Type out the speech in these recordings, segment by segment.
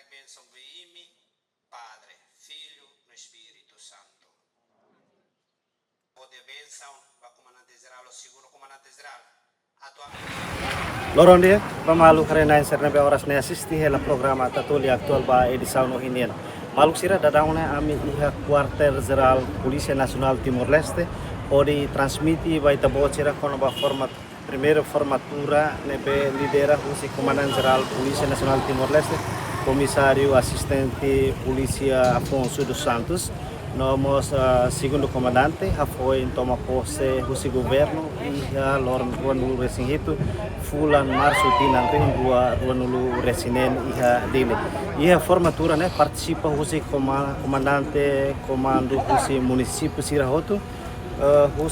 dai bênção Guime, Padre, Filho, no Espírito Santo. Pode bênção, vai comandante geral, o segundo comandante geral. Lorondia, pamalu karena serna be horas ne assisti hela programa tatuli aktual ba edição no hinian. Malu sira dadangna ami iha quarter geral Polícia Nacional Timor-Leste ori transmiti ba ita bocera kono ba format primeira formatura nebe lidera o comandante geral Polícia Nacional Timor-Leste, comissário assistente Polícia Afonso dos Santos. Nós, segundo comandante, já foi toma posse o governo e já rua no recinto fulan março tinang rua no resinen e já dele. E a formatura né participa o comandante comando o município Sirahoto, o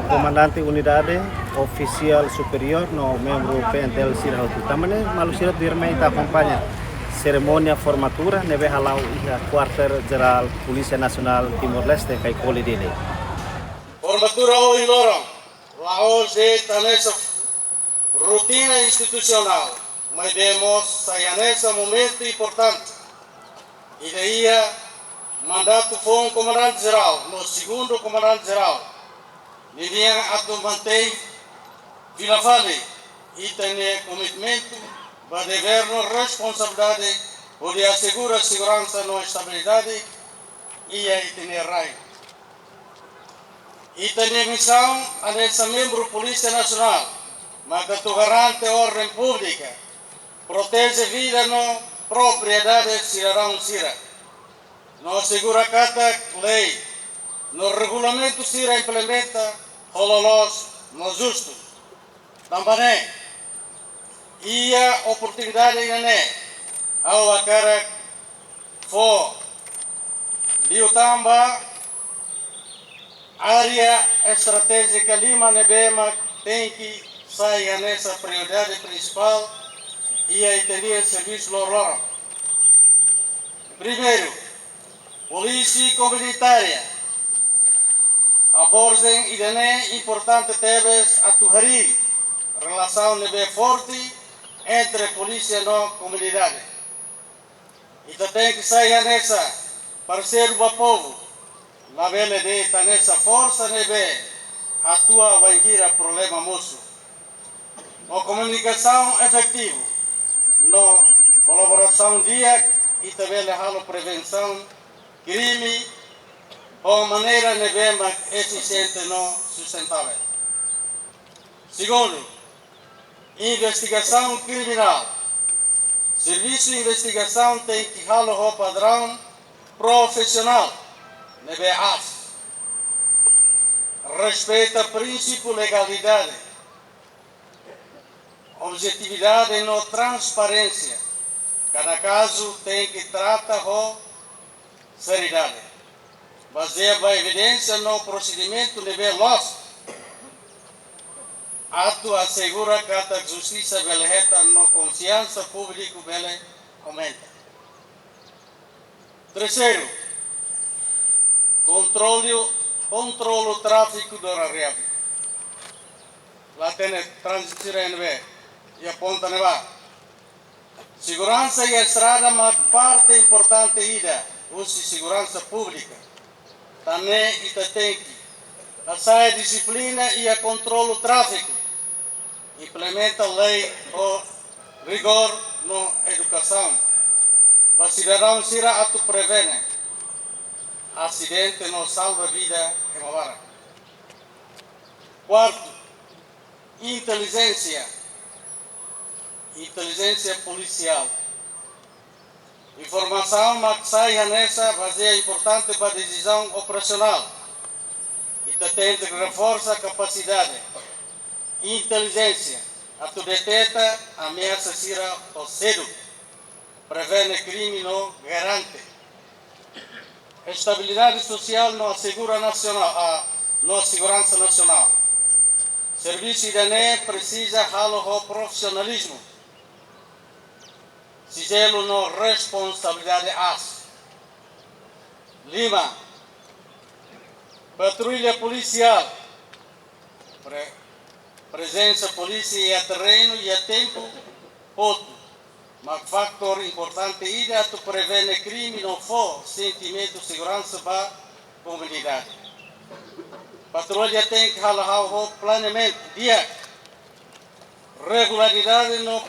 comandante unidade oficial superior no membro PNTL Sirahoto. Também malu Sirahoto dirmei ta acompanha cerimônia formatura nebe halau iha quarter geral Polícia Nacional Timor-Leste kai koli dele. Formatura hoje lorong, lá hoje está nessa rotina institucional, mas demos sair nesse momento importante. E daí mandato foi um comandante geral, no segundo comandante geral, ninguém atu mantém Vila Vale e tem comprometimento para dever-nos responsabilidade por assegurar a segurança e estabilidade e a itinerário. E tem missão a nessa membro Polícia Nacional, mas que tu garante a ordem pública, protege a vida e propriedade cidadão Sira. Não segura cada lei, no regulamento Sira implementa hololos no justo. Também e a oportunidade ainda ao acara for liutamba área estratégica Lima Nebema tem que sair nessa prioridade principal e a teria serviço lororo. Primeiro, polícia comunitária. A Borzen e importante teves a Tuhari, relação nebe forte entre polícia e comunidade. E tem que sair nessa parceiro do povo. Na vela de estar nessa força nebe atua vai vir a problema moço. A comunicação efetiva, no colaboração dia e também a prevenção crime ou maneira nebe eficiente no sustentável. Segundo, investigação criminal. Serviço de investigação tem que ter o padrão profissional, NBAS. Respeita o princípio de legalidade, objetividade e transparência. Cada caso tem que tratar com seriedade. Baseia a evidência no procedimento de veloz. Ato assegura que a justiça belheta no confiança pública bele aumenta. Terceiro, controle o tráfico do área. Lá tem trânsito NB e a ponta neva. Segurança e a estrada é uma parte importante ida, uso de segurança pública. Também e tem que a disciplina e a controle o tráfico. Implementa a lei ou rigor na educação. Os cidadãos Sira atu prevene acidente não salva vida em Mavara. Quarto, inteligência policial. Informação que sai nessa é importante para a decisão operacional. E tem que reforçar a capacidade. Inteligência, a tu deteta ameaça Sira ou cedo, prevene crime não garante. Estabilidade social não assegura a segurança nacional. Serviço IDANE precisa de profissionalismo. Sigilo no responsabilidade AS. Lima, patrulha policial. Presença polícia e a terreno e a tempo, outro. mas fator importante é tu prevenir crime não for sentimento de segurança para a comunidade. Patrulha tem que falar o planeamento, dia, regularidade no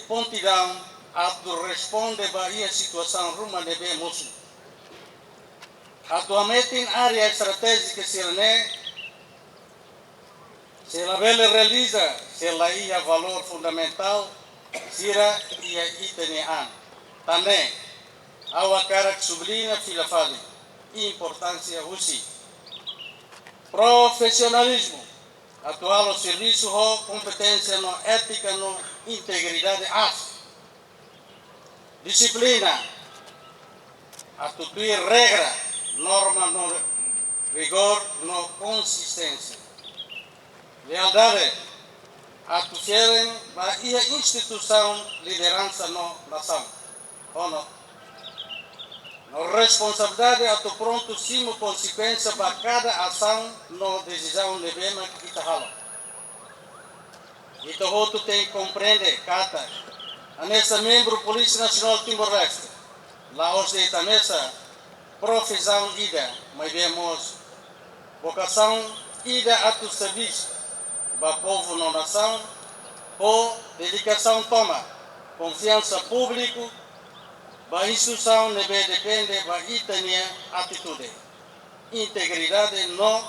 pontidão, a tu responde para a situação rumo de bem moço. Atualmente em área estratégica se ela realiza, se ela é valor fundamental, será e a italiana. Também, há a cara que sublinha fila fale, importância russi. Profissionalismo, atual o serviço, competência no ética, no integridade, disciplina, atuir regra, norma no rigor, no consistência. Lealdade, atuarem para a instituição, liderança na nação. Responsabilidade atu pronto sim consequência para cada ação no decisão de bem que está falando. Então outro tem que compreender cata a nessa membro Polícia Nacional Timor-Leste lá os de nessa profissão ida mas vemos vocação ida a tu serviço para o povo na nação ou dedicação toma confiança público a instituição depende da itania atitude, integridade no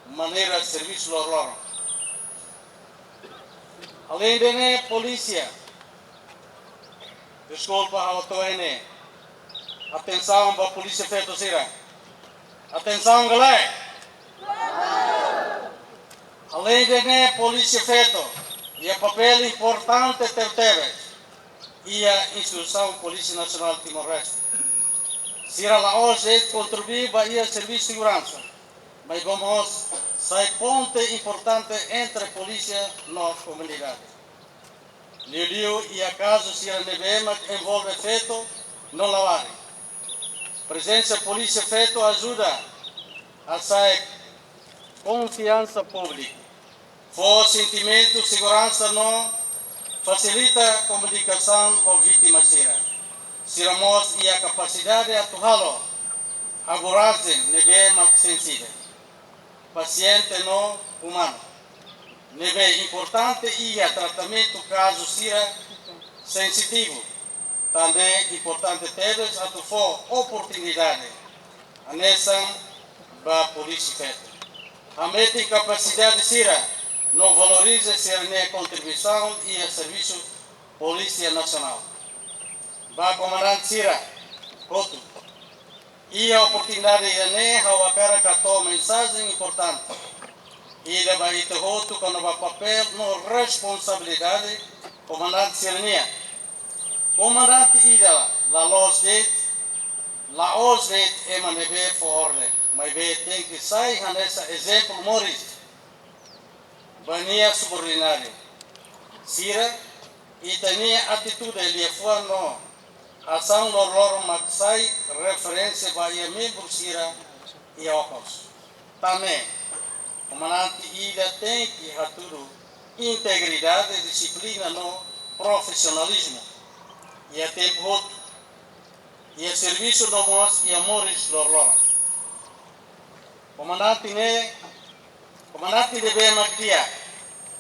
maneira de serviço loro. Além de polícia, desculpa ao toene, atenção para a polícia feito sira, atenção galera. Além de polícia feito, e a papel importante teve e a instituição Polícia Nacional de Timor-Leste. Será lá hoje contribuir para o serviço de segurança, mas vamos ser ponte importante entre a polícia e a comunidade. Liu e acaso será nevema que envolve feito no lavare. Presença polícia feito ajuda a ser confiança pública. For sentimento de segurança no facilita a comunicação com a vítima Siramos e a capacidade de atuá-lo, abordagem nível mais sensível. Paciente não humano. Nível importante e a tratamento caso seja sensitivo. Também importante ter a for oportunidade. A nessa da polícia feita. A meta e capacidade será não valoriza a contribuição e a serviço Polícia Nacional. Ba comandante Sira, Coto, e a oportunidade de a cara catou mensagem importante. E da baita roto com o papel no responsabilidade comandante Sirania. Comandante Ida, la osdet é manebe for ordem, mas tem que sair nessa exemplo Morris. Bania subordinária. Sira e tinha atitude ele foi no ação no loro maxai referência para membro Sira e Ocos. Também o comandante Ida tem que tudo integridade, disciplina no profissionalismo e a tempo outro e a serviço no mos e amores do loro. Comandante de bem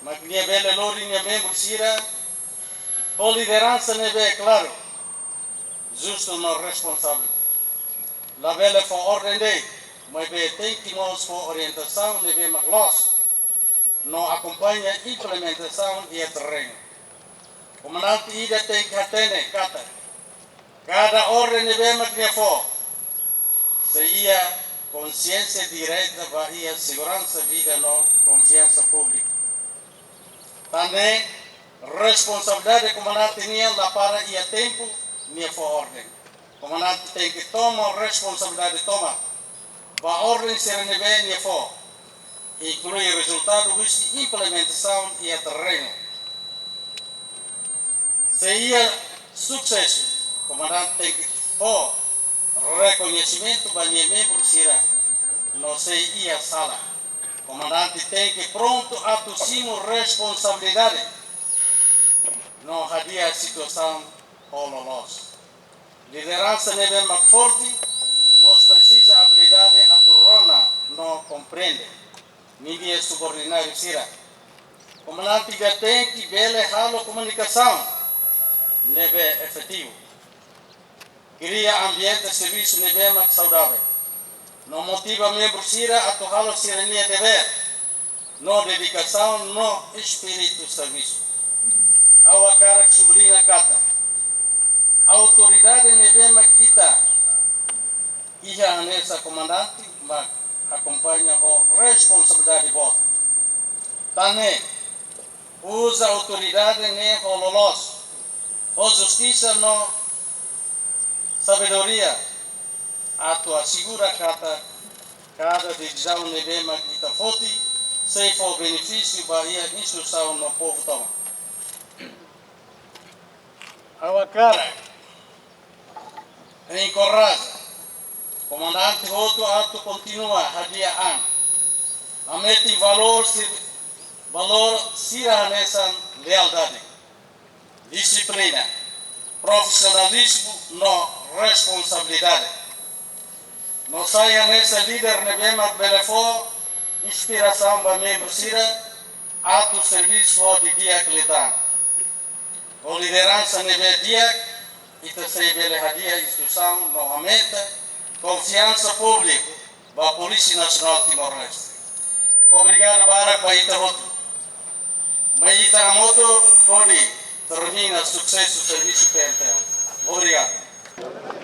Magdia bela lori ne bem bursira, o liderança ne bem claro, justo no responsável. La bela for ordem de, mas bem tem que nós for orientação ne bem maglos, no acompanha implementação e terreno. Comandante Ida tem que atender cada ordem ne bem magdia for, seria consciência direta para a segurança vida no confiança pública. Também responsabilidade do comandante tinha lá para ir a tempo minha for ordem. O comandante tem que tomar responsabilidade para a ordem ser nível minha for inclui resultado de implementação e a terreno. Seria sucesso. O comandante tem que pôr reconhecimento para minha membro será não sei ir a sala. O comandante tem que pronto assumir responsabilidade no hadiah situação hololos. Liderança neve mais forte, mas precisa habilidade a turona não compreende. Ninguém é subordinário sira. Comandante já tem que bele halo comunicação neve efetivo. Cria ambiente de serviço neve mais saudável. Não motiva membros sira a torrá-lo sirenia dever. No dedicação, no espírito de serviço. Ao cara que sublinha cata. A autoridade nevema kita. Ia nessa comandante, mas acompanha a responsabilidade de voto. Tane, usa a autoridade ne hololos. O justiça no sabedoria. A tua segura cada decisão nevema kita foti. Sem for benefício para a instrução no povo toma. A cara encoraja. Comandante Roto ato continua hadiah ameti valor sira nessa lealdade, disciplina, profissionalismo, no responsabilidade. Não saia nessa líder nebema belefo inspiração para membros sira ato serviço de dia que lhe dá. O liderança neve dia e terceira bele hadiah instrução no ameta confiança pública para a Polícia Nacional de Timor-Leste. Obrigado para a Itaroto. Mas Itamoto pode termina sucesso do serviço PNPL. Obrigado.